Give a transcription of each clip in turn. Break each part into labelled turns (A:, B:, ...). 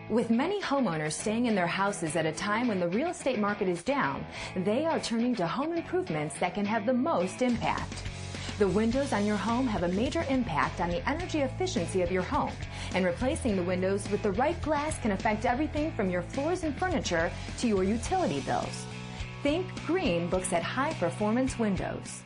A: With many homeowners staying in their houses at a time when the real estate market is down, they are turning to home improvements that can have the most impact. The windows on your home have a major impact on the energy efficiency of your home, and replacing the windows with the right glass can affect everything from your floors and furniture to your utility bills. Think Green looks at high-performance windows.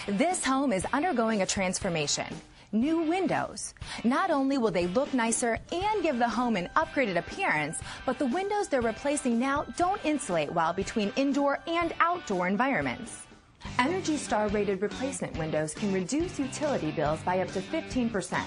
A: This home is undergoing a transformation. New windows. Not only will they look nicer and give the home an upgraded appearance, but the windows they're replacing now don't insulate well between indoor and outdoor environments. Energy Star rated replacement windows can reduce utility bills by up to 15%.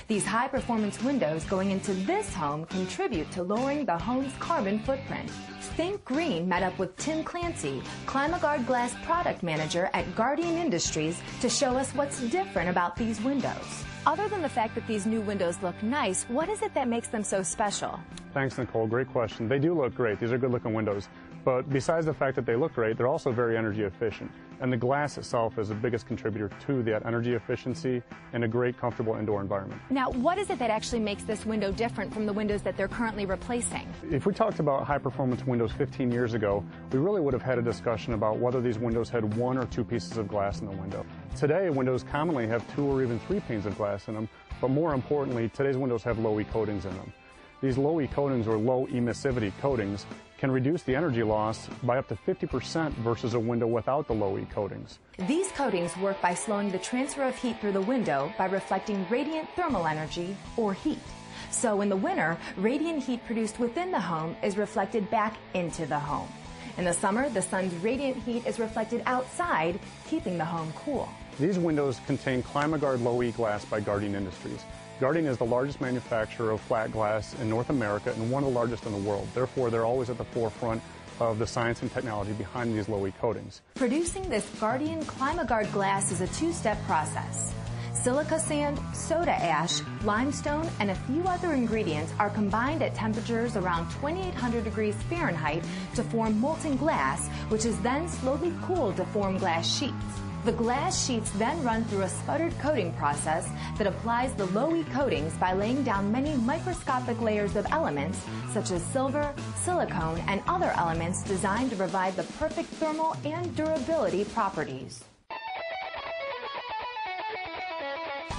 A: These high-performance windows going into this home contribute to lowering the home's carbon footprint. Think Green met up with Tim Clancy, ClimaGuard Glass Product Manager at Guardian Industries, to show us what's different about these windows. Other than the fact that these new windows look nice, what is it that makes them so special?
B: Thanks, Nicole. Great question. They do look great. These are good-looking windows. But besides the fact that they look great, they're also very energy efficient. And the glass itself is the biggest contributor to that energy efficiency and a great, comfortable indoor environment.
A: Now, what is it that actually makes this window different from the windows that they're currently replacing?
B: If we talked about high-performance windows 15 years ago, we really would have had a discussion about whether these windows had 1 or 2 pieces of glass in the window. Today, windows commonly have 2 or even 3 panes of glass in them, but more importantly, today's windows have low-E coatings in them. These low-E coatings, or low emissivity coatings, can reduce the energy loss by up to 50% versus a window without the low-E coatings.
A: These coatings work by slowing the transfer of heat through the window by reflecting radiant thermal energy, or heat. So in the winter, radiant heat produced within the home is reflected back into the home. In the summer, the sun's radiant heat is reflected outside, keeping the home cool.
B: These windows contain ClimaGuard Low-E glass by Guardian Industries. Guardian is the largest manufacturer of flat glass in North America and one of the largest in the world. Therefore, they're always at the forefront of the science and technology behind these low-E coatings.
A: Producing this Guardian ClimaGuard glass is a 2-step process. Silica sand, soda ash, limestone, and a few other ingredients are combined at temperatures around 2,800 degrees Fahrenheit to form molten glass, which is then slowly cooled to form glass sheets. The glass sheets then run through a sputtered coating process that applies the low-E coatings by laying down many microscopic layers of elements such as silver, silicone, and other elements designed to provide the perfect thermal and durability properties.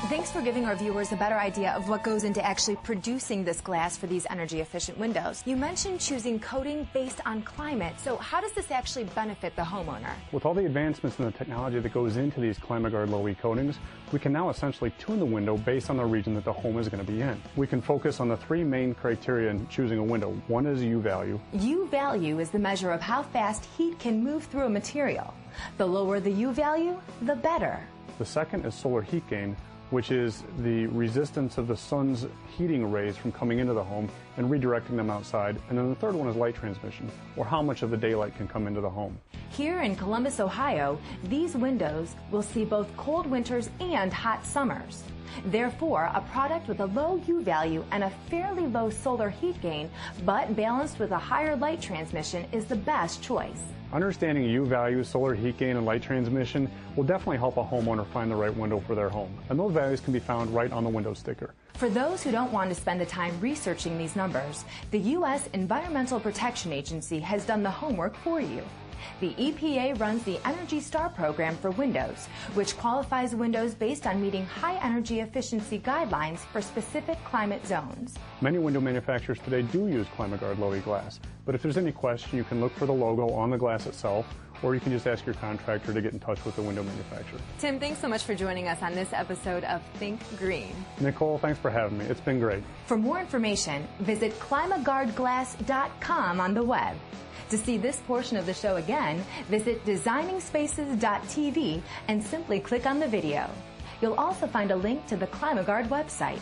A: Thanks for giving our viewers a better idea of what goes into actually producing this glass for these energy-efficient windows. You mentioned choosing coating based on climate, so how does this actually benefit the homeowner?
B: With all the advancements in the technology that goes into these ClimaGuard Low-E coatings, we can now essentially tune the window based on the region that the home is going to be in. We can focus on the 3 main criteria in choosing a window. One is U value.
A: U value is the measure of how fast heat can move through a material. The lower the U value, the better.
B: The second is solar heat gain, which is the resistance of the sun's heating rays from coming into the home and redirecting them outside. And then the third one is light transmission, or how much of the daylight can come into the home.
A: Here in Columbus, Ohio, these windows will see both cold winters and hot summers. Therefore, a product with a low U value and a fairly low solar heat gain, but balanced with a higher light transmission, is the best choice.
B: Understanding U value, solar heat gain, and light transmission will definitely help a homeowner find the right window for their home. And those values can be found right on the window sticker.
A: For those who don't want to spend the time researching these numbers, the U.S. Environmental Protection Agency has done the homework for you. The EPA runs the Energy Star program for windows, which qualifies windows based on meeting high energy efficiency guidelines for specific climate zones.
B: Many window manufacturers today do use ClimaGuard Low-E glass, but if there's any question, you can look for the logo on the glass itself, or you can just ask your contractor to get in touch with the window manufacturer.
A: Tim, thanks so much for joining us on this episode of Think Green.
B: Nicole, thanks for having me. It's been great.
A: For more information, visit climaguardglass.com on the web. To see this portion of the show again, visit designingspaces.tv and simply click on the video. You'll also find a link to the ClimaGuard website.